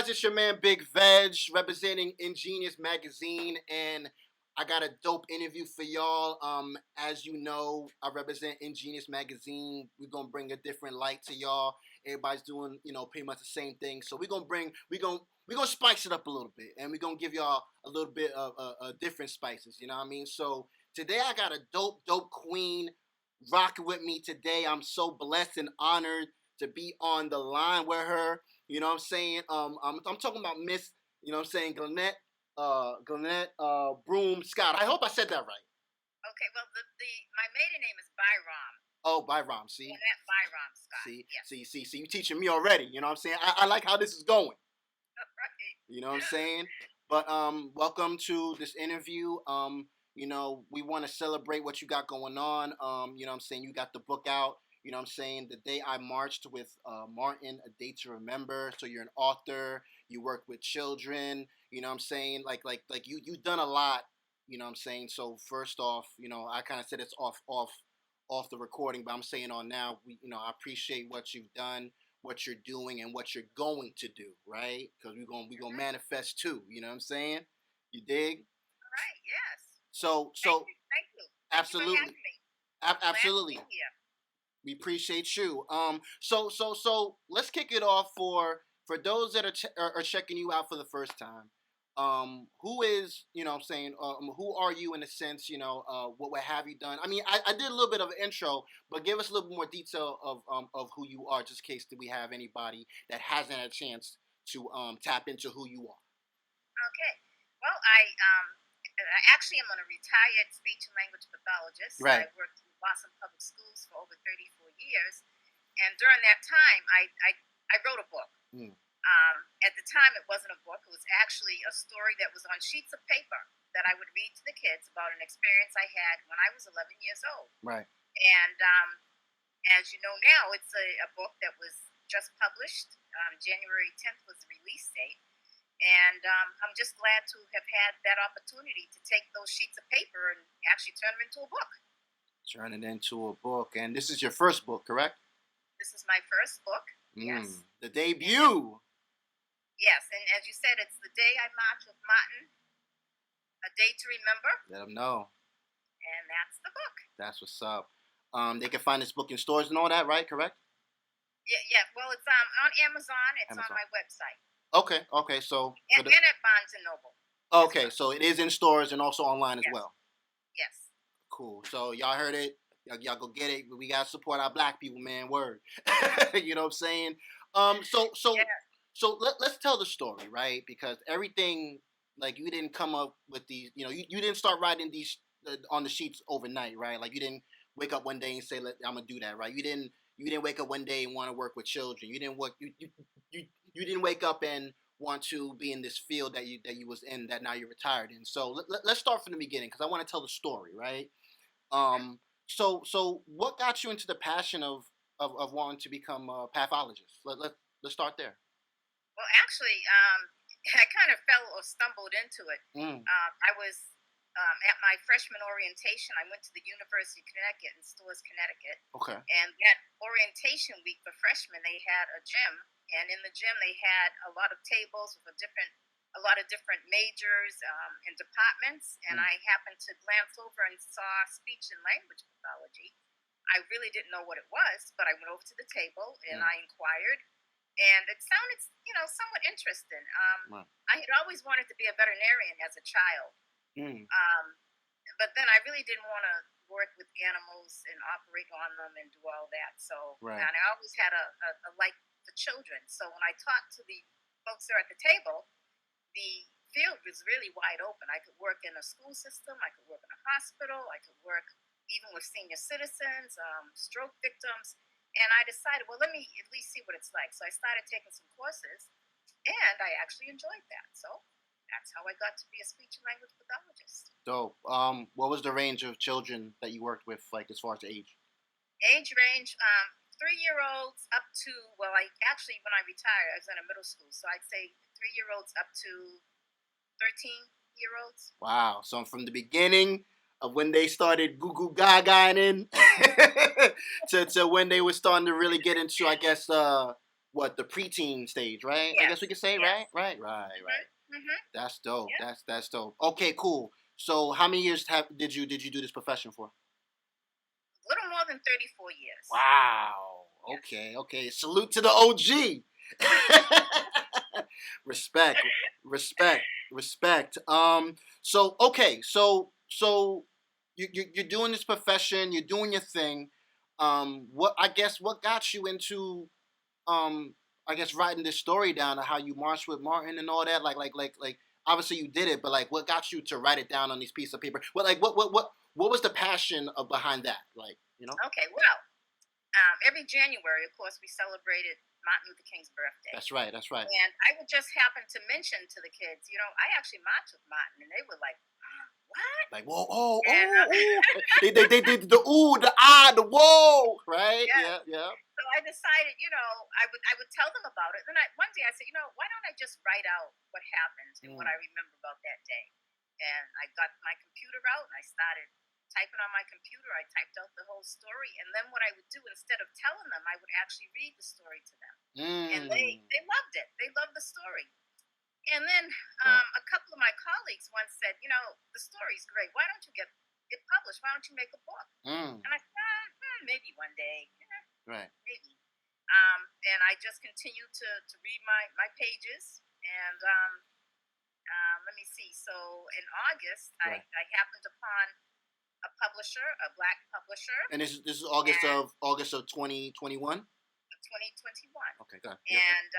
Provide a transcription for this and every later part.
guys, it's your man Big Veg representing Ingenious Magazine, and I got a dope interview for y'all. As you know, I represent Ingenious Magazine. We're gonna bring a different light to y'all. Everybody's doing, pretty much the same thing. So we're gonna spice it up a little bit, and we're gonna give y'all a little bit of different spices. You know what I mean? So today I got a dope queen rocking with me today. I'm so blessed and honored to be on the line with her. You know what I'm saying? I'm talking about Miss, Glynnette, Broom Scott. I hope I said that right. Okay, well, my maiden name is Byram. Oh, Byram, see? Glynnette Byram Scott. See, you teaching me already. You know what I'm saying? I like how this is going. Right. You know what I'm saying? But welcome to this interview. We want to celebrate what you got going on. You know what I'm saying? You got the book out. You know what I'm saying? The Day I Marched with Martin, A Day to Remember. So you're an author. You work with children. You know what I'm saying? Like you've done a lot. You know what I'm saying? So first off, I kind of said it's off the recording, but I'm saying on now. I appreciate what you've done, what you're doing, and what you're going to do, right? Because we're gonna manifest too. You know what I'm saying? You dig? Right. Yes. So Thank you. absolutely, Thank you for having me. absolutely. Glad to be here. We appreciate you. So let's kick it off for those that are checking you out for the first time. Who is, who are you in a sense, what have you done? I mean, I did a little bit of an intro, but give us a little bit more detail of who you are, just in case that we have anybody that hasn't had a chance to tap into who you are. Okay. Well, I actually am a retired speech and language pathologist. Right. I worked in Boston Public Schools for over 34 years, and during that time, I wrote a book. Mm. At the time, it wasn't a book. It was actually a story that was on sheets of paper that I would read to the kids about an experience I had when I was 11 years old. Right. And as you know now, it's a book that was just published. January 10th was the release date. And I'm just glad to have had that opportunity to take those sheets of paper and actually turn them into a book. Turn it into a book. And this is your first book, correct? This is my first book. Yes. The debut. Yes, and as you said, it's The Day I Marched with Martin, A Day to Remember. Let them know. And that's the book. That's what's up. They can find this book in stores and all that, right? Correct? Yeah. Well, it's on Amazon. It's on my website. Okay. So and at Barnes and Noble. Okay, so it is in stores and also online as well. Yes. Cool. So y'all heard it. Y'all go get it. We gotta support our black people, man. Word. You know what I'm saying? So let's tell the story, right? Because everything, like, you didn't come up with these. You didn't start writing these on the sheets overnight, right? Like, you didn't wake up one day and say, "I'm gonna do that," right? You didn't wake up one day and want to work with children. You didn't work. You didn't wake up and want to be in this field that you was in, that now you're retired in. So let's start from the beginning, because I want to tell the story, right? So what got you into the passion of wanting to become a pathologist? Let's start there. Well, actually, I kind of fell or stumbled into it. I was at my freshman orientation. I went to the University of Connecticut in Stores, Connecticut. Okay. And that orientation week for freshmen, they had a gym. And in the gym, they had a lot of tables with a lot of different majors and departments. And I happened to glance over and saw speech and language pathology. I really didn't know what it was, but I went over to the table and I inquired. And it sounded, somewhat interesting. I had always wanted to be a veterinarian as a child. But then I really didn't want to work with animals and operate on them and do all that. So, and I always had a like for children. So when I talked to the folks there at the table, the field was really wide open. I could work in a school system. I could work in a hospital. I could work even with senior citizens, stroke victims. And I decided, well, let me at least see what it's like. So I started taking some courses, and I actually enjoyed that. So that's how I got to be a speech and language pathologist. Dope. What was the range of children that you worked with, like, as far as the age? Age range, 3-year-olds up to, when I retired, I was in a middle school. So I'd say 3-year-olds up to 13-year-olds. Wow. So from the beginning of when they started goo goo gaga in to when they were starting to really get into, I guess, what, the preteen stage, right? I guess we Yes, could say, yes. right, right, right, right. Mhm. That's dope. Yeah. That's dope. Okay, cool. So how many years did you do this profession for? A little more than 34 years. Wow. Yes. Okay, okay. Salute to the OG. Respect, respect, respect. So okay, so you're doing this profession, you're doing your thing. What, I guess, what got you into um I guess writing this story down of how you marched with Martin and all that? Like obviously you did it, but like what got you to write it down on these pieces of paper? Well, like what was the passion of behind that? Like, you know? Okay. Well, every January, of course, we celebrated Martin Luther King's birthday. That's right, that's right. And I would just happen to mention to the kids, I actually marched with Martin, and they were like, "What?" Like, whoa, oh, And oh, oh. They did the ooh, the ah, the whoa, right? yes, Yeah, yeah. so I decided, I would tell them about it. Then one day I said, why don't I just write out what happened and what Mm. I remember about that day? And I got my computer out and I started typing on my computer. I typed out the whole story, and then what I would do, instead of telling them, I would actually read the story to them, and Mm. they loved it. They loved the story. And then Wow. a couple of my colleagues once said, the story's great. Why don't you get it published? Why don't you make a book? Mm. And I said, maybe one day. Right. Maybe. And I just continued to read my pages. And let me see. So in August, Right. I happened upon a publisher, a black publisher, And this is and August of 2021. 2021. Okay, good. Yep. And,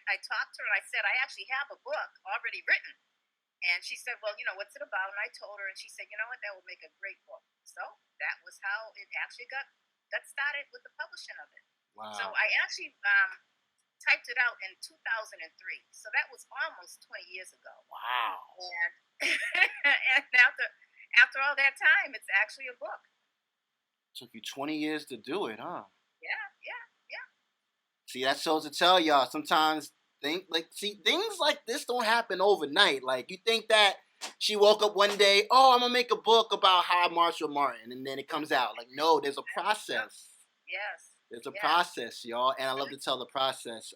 I talked to her and I said, I actually have a book already written. And she said, well, what's it about? And I told her, and she said, you know what, that would make a great book. So that was how it actually got started with the publishing of it. So Wow. I actually typed it out in 2003. So that was almost 20 years ago. Wow. And, and after all that time, it's actually a book. Took you 20 years to do it, huh? Yeah, yeah, yeah. See, that shows to tell y'all sometimes things like this don't happen overnight. Like, you think that she woke up one day, oh, I'm gonna make a book about how I marched with Martin, and then it comes out. Like, no, there's a process. Yes. There's a Yes. process, y'all, and I love to tell the process.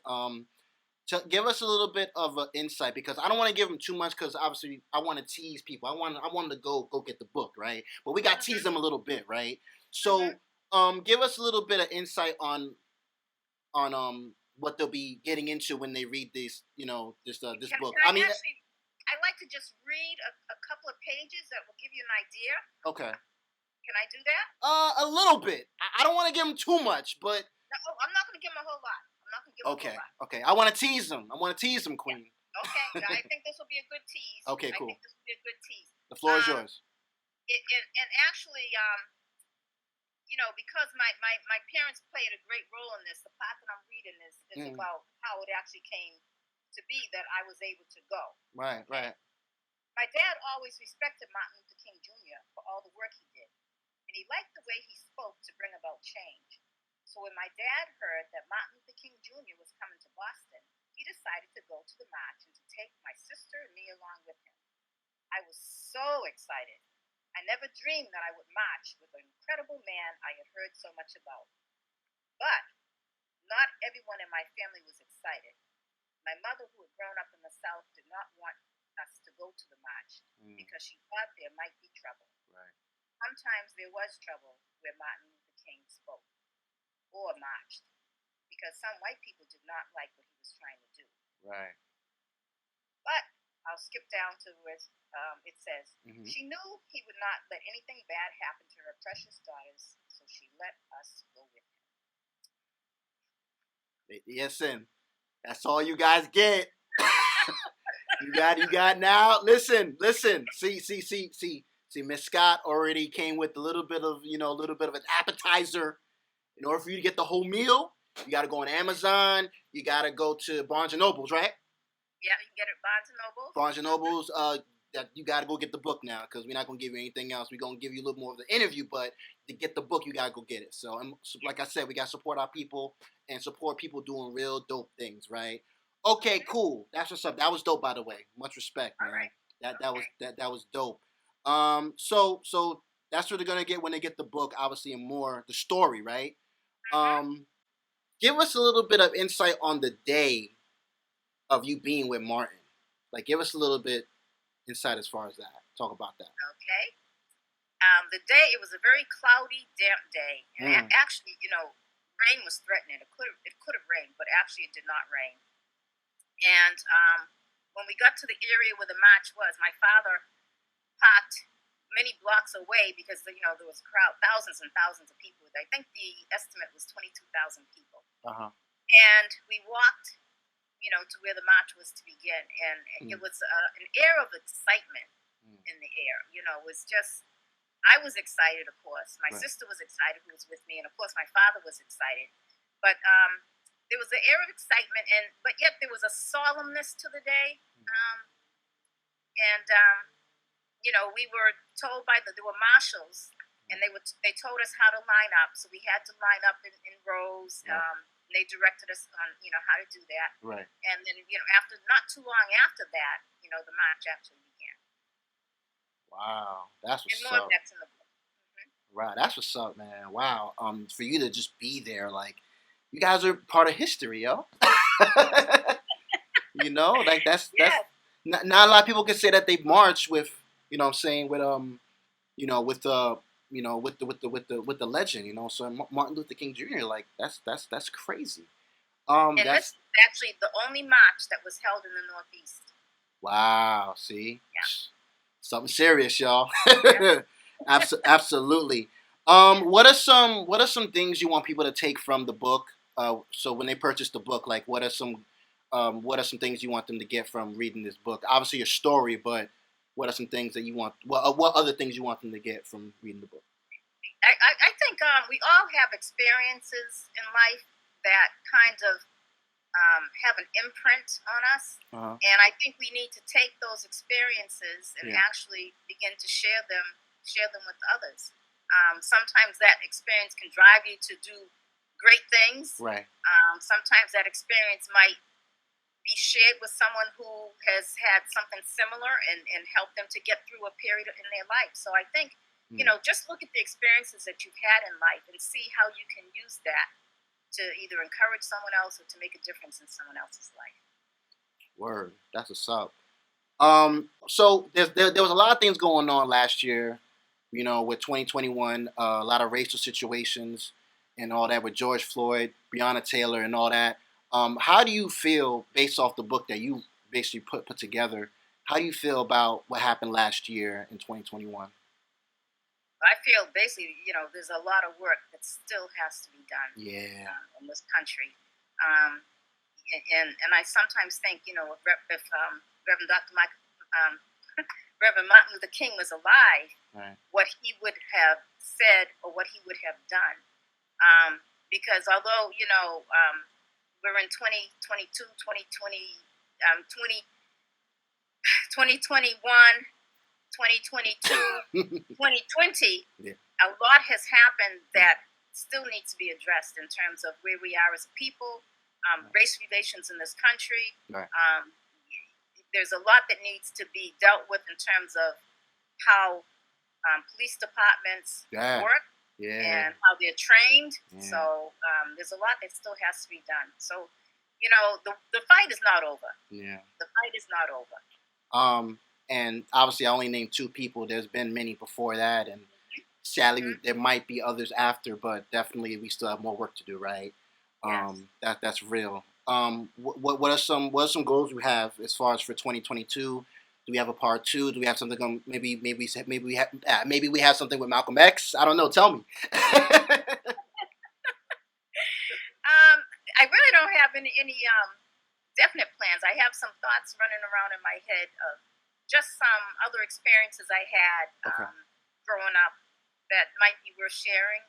Give us a little bit of an insight, because I don't want to give them too much, because obviously I want to tease people. I want them to go get the book, right? But we got to tease them a little bit, right? So, give us a little bit of insight on what they'll be getting into when they read this this book. Can I I mean, actually? I like to just read a couple of pages that will give you an idea. okay, Can I do that? a little bit. I don't want to give them too much, but No, I'm not going to give them a whole lot. I'm not going to give them a okay, whole lot. okay. I want to tease them. Queen. Yeah. Okay. I think this will be a good tease. Okay, cool. I think this will be a good tease. The floor is yours. And actually, because my parents played a great role in this, the part that I'm reading is about how it actually came to be that I was able to go. Right, right. My dad always respected Martin Luther King Jr. for all the work he did, and he liked the way he spoke to bring about change. So when my dad heard that Martin Luther King Jr. was coming to Boston, he decided to go to the march and to take my sister and me along with him. I was so excited. I never dreamed that I would march with an incredible man I had heard so much about. But not everyone in my family was excited. My mother, who had grown up in the South, did not want us to go to the march because she thought there might be trouble. Right. Sometimes there was trouble where Martin Luther King spoke or marched, because some white people did not like what he was trying to do. Right. But I'll skip down to where it says, she knew he would not let anything bad happen to her precious daughters, so she let us go with him. Yes, and that's all you guys get. you got now. Listen. See. Miss Scott already came with a little bit of an appetizer. In order for you to get the whole meal, you got to go on Amazon. You got to go to Barnes and Nobles, right? Yeah, you can get it at Barnes and Nobles. Barnes and Nobles. That you got to go get the book now, because we're not gonna give you anything else. We're gonna give you a little more of the interview, but to get the book, you gotta go get it. So, like I said, we gotta support our people and support people doing real dope things, right? Okay, cool. That's what's up. That was dope, by the way. Much respect, man. Right. That was dope. So that's what they're gonna get when they get the book, obviously, and more the story, right? give us a little bit of insight on the day of you being with Martin. Like, give us a little bit insight as far as that. Talk about that. Okay. The day, it was a very cloudy, damp day, and actually, rain was threatening. It could have rained, but actually, it did not rain. And when we got to the area where the march was, my father parked many blocks away because there was a crowd, thousands and thousands of people. I think the estimate was 22,000 people. And we walked, to where the march was to begin, and it was an air of excitement in the air. It was just. I was excited, of course. My sister was excited, who was with me, and of course, my father was excited. But there was an air of excitement, but yet there was a solemnness to the day. We were told there were marshals, and they told us how to line up. So we had to line up in rows. And they directed us on how to do that. Right. And then after not too long after that, the march actually began. Wow, that's what's and more up. That's in the book. Right, that's what's up, man. Wow. For you to just be there, like, you guys are part of history, yo. Like that's not a lot of people can say that they marched with, what I'm saying, with with the legend, So Martin Luther King Jr. Like that's crazy. And this is actually the only march that was held in the Northeast. Wow. See. Yeah. Something serious, y'all. Absolutely. What are some things you want people to take from the book? So when they purchase the book, like what are some things you want them to get from reading this book? Obviously your story, but what are some things that you want? What other things you want them to get from reading the book? I think we all have experiences in life that kind of have an imprint on us, and I think we need to take those experiences and actually begin to share them with others. Sometimes that experience can drive you to do great things. Right. Sometimes that experience might be shared with someone who has had something similar and help them to get through a period in their life. So I think just look at the experiences that you've had in life and see how you can use that to either encourage someone else or to make a difference in someone else's life. Word. That's what's up. So there was a lot of things going on last year, with 2021, a lot of racial situations and all that with George Floyd, Breonna Taylor, and all that. How do you feel, based off the book that you basically put together, how do you feel about what happened last year in 2021? I feel basically, there's a lot of work that still has to be done. Yeah. In this country, and I sometimes think, if Reverend Dr. Reverend Martin Luther King was alive, right, what he would have said or what he would have done, because although we're in 2022, 2020, 2021. 2022, 2020, a lot has happened that still needs to be addressed in terms of where we are as a people, race relations in this country. Right. There's a lot that needs to be dealt with in terms of how police departments work and how they're trained. Yeah. So there's a lot that still has to be done. So, the fight is not over. Yeah. The fight is not over. And obviously, I only named 2 people. There's been many before that, and sadly, there might be others after. But definitely, we still have more work to do, right? Yes. That's real. What are some goals we have as far as for 2022? Do we have a part 2? Do we have something on maybe we have something with Malcolm X? I don't know. Tell me. I really don't have any definite plans. I have some thoughts running around in my head of just some other experiences I had growing up that might be worth sharing.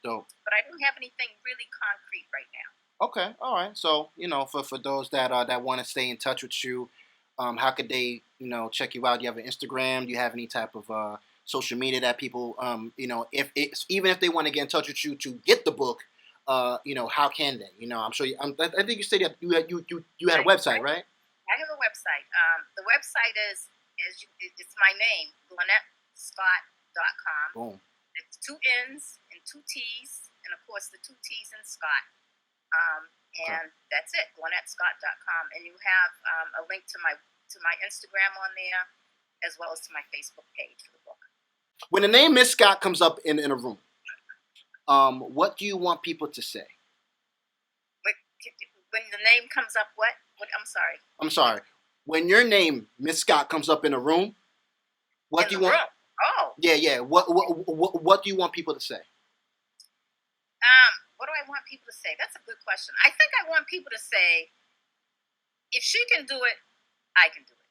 Dope. But I don't have anything really concrete right now. Okay, all right. So for those that want to stay in touch with you, how could they check you out? Do you have an Instagram? Do you have any type of social media that people if even if they want to get in touch with you to get the book, how can they? I'm sure I think you said you had a website, right? I have a website. The website is it's my name, GlynetteScott.com. Boom. It's 2 N's and 2 T's, and of course the 2 T's in Scott. And that's it, GlynetteScott.com. And you have a link to my Instagram on there, as well as to my Facebook page for the book. When the name Miss Scott comes up in a room, what do you want people to say? When the name comes up, what? I'm sorry. I'm sorry. When your name, Miss Scott, comes up in a room, what do you want? Oh. Yeah. What do you want people to say? What do I want people to say? That's a good question. I think I want people to say, if she can do it, I can do it.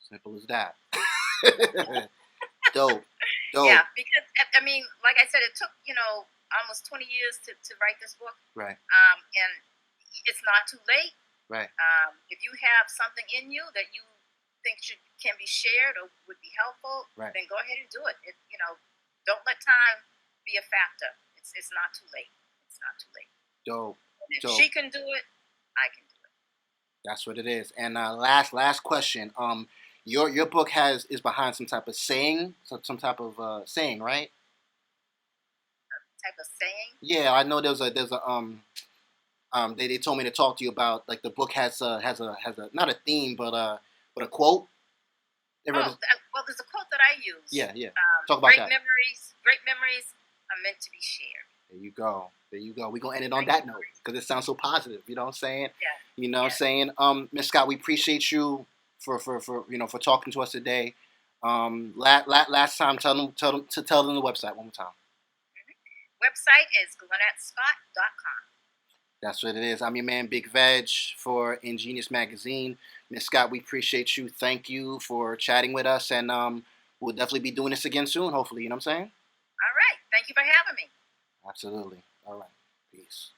Simple as that. Dope. Yeah, because I mean, like I said, it took almost 20 years to write this book. Right. And it's not too late. Right. If you have something in you that you think can be shared or would be helpful, right, then go ahead and do it. Don't let time be a factor. It's not too late. It's not too late. Dope. If she can do it, I can do it. That's what it is. And last question. Your book is behind some type of saying, some type of saying, right? Type of saying? Yeah, I know there's a they told me to talk to you about, like, the book has a not a theme but a quote. Well, there's a quote that I use. Yeah. Talk about that. Great memories are meant to be shared. There you go. We're gonna end it on that note because it sounds so positive. You know what I'm saying? Yeah. You know what I'm saying? Miss Scott, we appreciate you for for talking to us today. Last time, tell them the website one more time. Website is GlynetteScott.com. That's what it is. I'm your man, Big Veg, for Ingenious Magazine. Miss Scott, we appreciate you. Thank you for chatting with us, and we'll definitely be doing this again soon, hopefully. You know what I'm saying? All right. Thank you for having me. Absolutely. All right. Peace.